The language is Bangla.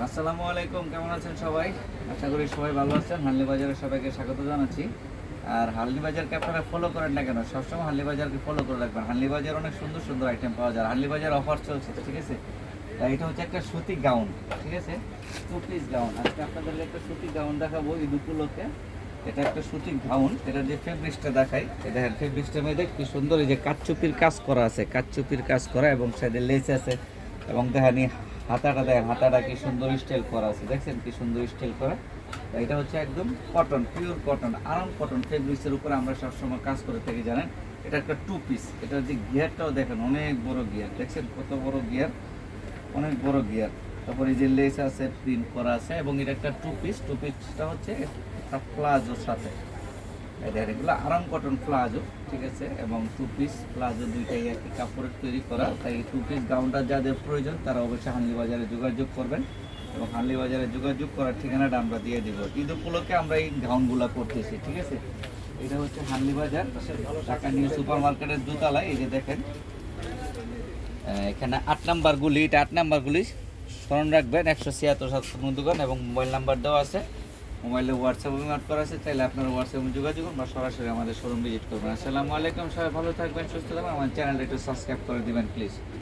আসসালামু আলাইকুম, কেমন আছেন সবাই? আশা করি সবাই ভালো আছেন। হানলি বাজারে সবাইকে স্বাগত জানাচ্ছি। আর হানলি বাজারকে আপনারা ফলো করেন না কেন? সবসময় হানলি বাজারকে ফলো করে রাখবেন। হানলি বাজার অনেক সুন্দর সুন্দর আইটেম পাওয়া যায়। হানলি বাজার অফার চলছে, ঠিক আছে? তাই এটা হচ্ছে একটা সুতি গাউন, ঠিক আছে? 2 পিস গাউন। আজকে আপনাদেরকে একটা সুতি গাউন দেখাবো ঈদ উপলক্ষে। এটা একটা সুতি গাউন, এটার যে ফেব্রিক্সটা দেখাই, এটা ফেব্রিক্সটার মধ্যে কি সুন্দর, এই যে কাঠচুপির কাজ করা আছে, কাঠচুপির কাজ করা এবং সাইডে লেস আছে এবং দেখানি হাতাটা দেখেন, হাতাটা কি সুন্দর স্টাইল করা আছে, দেখছেন কি সুন্দর স্টাইল করা। এটা হচ্ছে একদম কটন, পিওর কটন, আরাম কটন ফেব্রিক্সের উপরে আমরা সবসময় কাজ করে থাকি জানেন। এটা একটা 2 পিস। এটার যে গিয়ারটাও দেখেন, অনেক বড় গিয়ার, দেখছেন কত বড় গিয়ার, অনেক বড় গিয়ার। তারপরে যে লেস আছে, প্রিন্ট করা আছে এবং এটা একটা 2 পিস। 2 পিসটা হচ্ছে একটা প্লাজোর সাথে, এগুলো আরাম কটন প্লাজো, ঠিক আছে? এবং 2 পিস প্লাজো দুইটাই একই কাপড়ের তৈরি করা। তাই 2 পিস গাউনটা যাদের প্রয়োজন তারা অবশ্যই হানলি বাজারে যোগাযোগ করবেন এবং হানলি বাজারে যোগাযোগ করার ঠিকানাটা আমরা দিয়ে দিব। ঈদ উপলক্ষে আমরা এই গাউনগুলো করতেছি, ঠিক আছে? এটা হচ্ছে হানলি বাজার, ঢাকা নিউ সুপার মার্কেটের দোতলায়। এই যে দেখেন এখানে 8 নাম্বার গুলি, এটা 8 নাম্বার গুলি, স্মরণ রাখবেন। 176 দোকান এবং মোবাইল নাম্বার দেওয়া আছে। মোবাইলে হোয়াটসঅ্যাপ অ্যাড করা আছে, চাইলে আপনারা হোয়াটসঅ্যাপে যোগাযোগ করুন বা সরাসরি আমাদের শোরুম ভিজিট করবেন। আসসালামু আলাইকুম, সবাই ভালো থাকবেন, সুস্থ থাকবেন। আমার চ্যানেলটা একটু সাবস্ক্রাইব করে দিবেন প্লিজ।